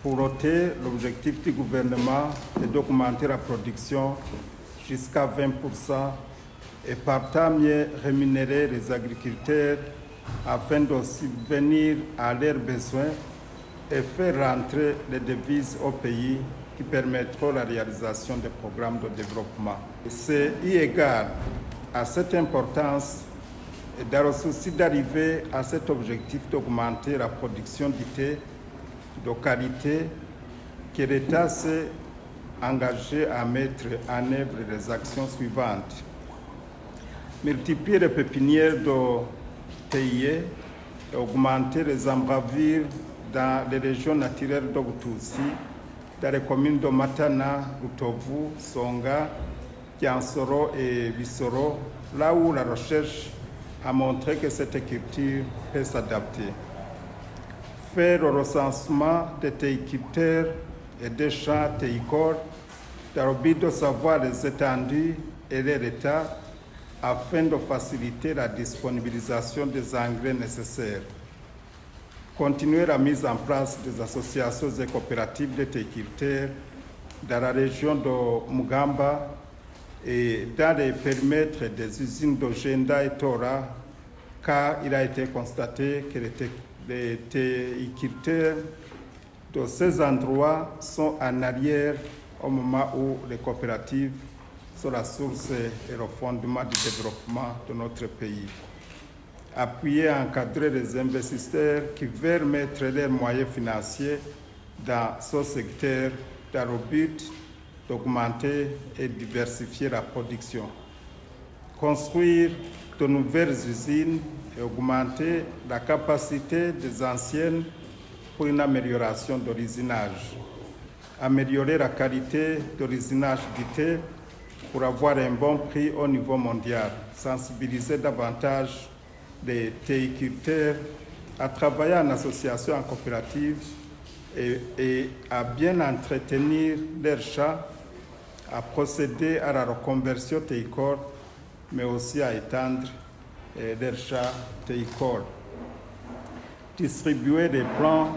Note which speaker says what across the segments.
Speaker 1: Pour ôter, l'objectif du gouvernement est d'augmenter la production jusqu'à 20% et partant mieux rémunérer les agriculteurs afin de subvenir à leurs besoins et faire rentrer les devises au pays qui permettront la réalisation des programmes de développement. C'est eu égard à cette importance et dans le souci d'arriver à cet objectif d'augmenter la production du thé de qualité que l'État s'est engagé à mettre en œuvre les actions suivantes. Multiplier les pépinières de théiers et augmenter les embravures dans les régions naturelles de Butusi, dans les communes de Matana, Butovu, Songa, Kiansoro et Bissoro, là où la recherche a montré que cette culture peut s'adapter. Faire le recensement des théiculteurs et des champs théicoles dans le but de savoir les étendues et leur état afin de faciliter la disponibilisation des engrais nécessaires. Continuer la mise en place des associations et coopératives de théiculteurs dans la région de Mugamba et dans les périmètres des usines de Jenda et Tora, car il a été constaté que les théiculteurs de ces endroits sont en arrière au moment où les coopératives sont la source et le fondement du développement de notre pays. Appuyer et encadrer les investisseurs qui veulent mettre leurs moyens financiers dans ce secteur dans le but d'augmenter et diversifier la production. Construire de nouvelles usines et augmenter la capacité des anciennes pour une amélioration de l'usinage. Améliorer la qualité de l'usinage du thé pour avoir un bon prix au niveau mondial. Sensibiliser davantage les théiculteurs à travailler en association, en coopérative et à bien entretenir leurs champs, à procéder à la reconversion théicole, mais aussi à étendre leurs champs théicoles. Distribuer des plants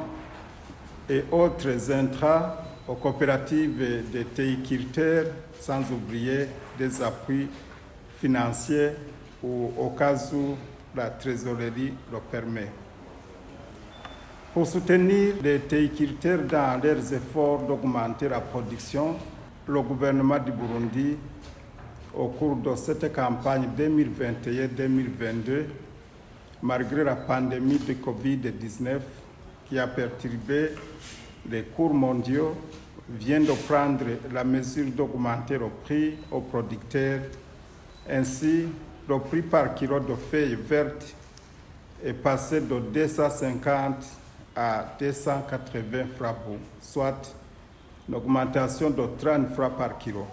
Speaker 1: et autres intrants aux coopératives de théiculteurs, sans oublier des appuis financiers ou au cas où la trésorerie le permet. Pour soutenir les théiculteurs dans leurs efforts d'augmenter la production, le gouvernement du Burundi, au cours de cette campagne 2021-2022, malgré la pandémie de Covid-19 qui a perturbé les cours mondiaux, vient de prendre la mesure d'augmenter le prix aux producteurs. Ainsi, le prix par kilo de feuilles vertes est passé de 250 à 280 francs, soit une augmentation de 30 francs par kilo.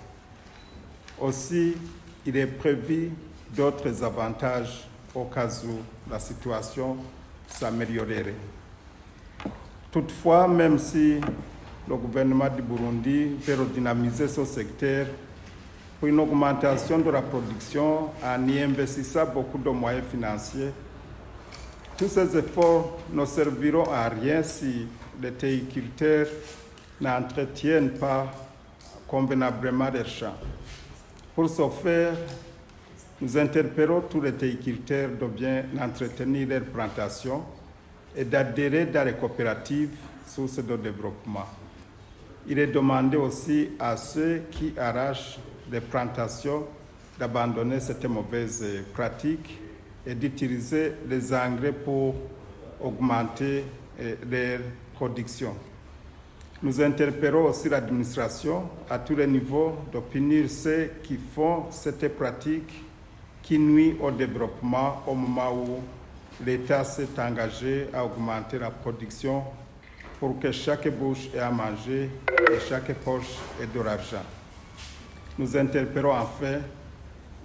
Speaker 1: Aussi, il est prévu d'autres avantages au cas où la situation s'améliorerait. Toutefois, même si le gouvernement du Burundi veut dynamiser ce secteur pour une augmentation de la production en y investissant beaucoup de moyens financiers, tous ces efforts ne serviront à rien si les théiculteurs n'entretiennent pas convenablement leurs champs. Pour ce faire, nous interpellons tous les théiculteurs de bien entretenir leurs plantations et d'adhérer dans les coopératives sources de développement. Il est demandé aussi à ceux qui arrachent les plantations d'abandonner cette mauvaise pratique et d'utiliser les engrais pour augmenter leur production. Nous interpellons aussi l'administration à tous les niveaux de punir ceux qui font cette pratique qui nuit au développement au moment où l'État s'est engagé à augmenter la production pour que chaque bouche ait à manger et chaque poche ait de l'argent. Nous interpellons enfin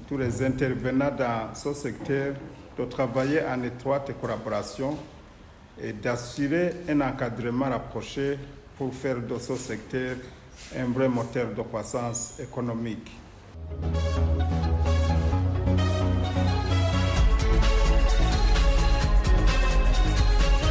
Speaker 1: tous les intervenants dans ce secteur de travailler en étroite collaboration et d'assurer un encadrement rapproché pour faire de ce secteur un vrai moteur de croissance économique.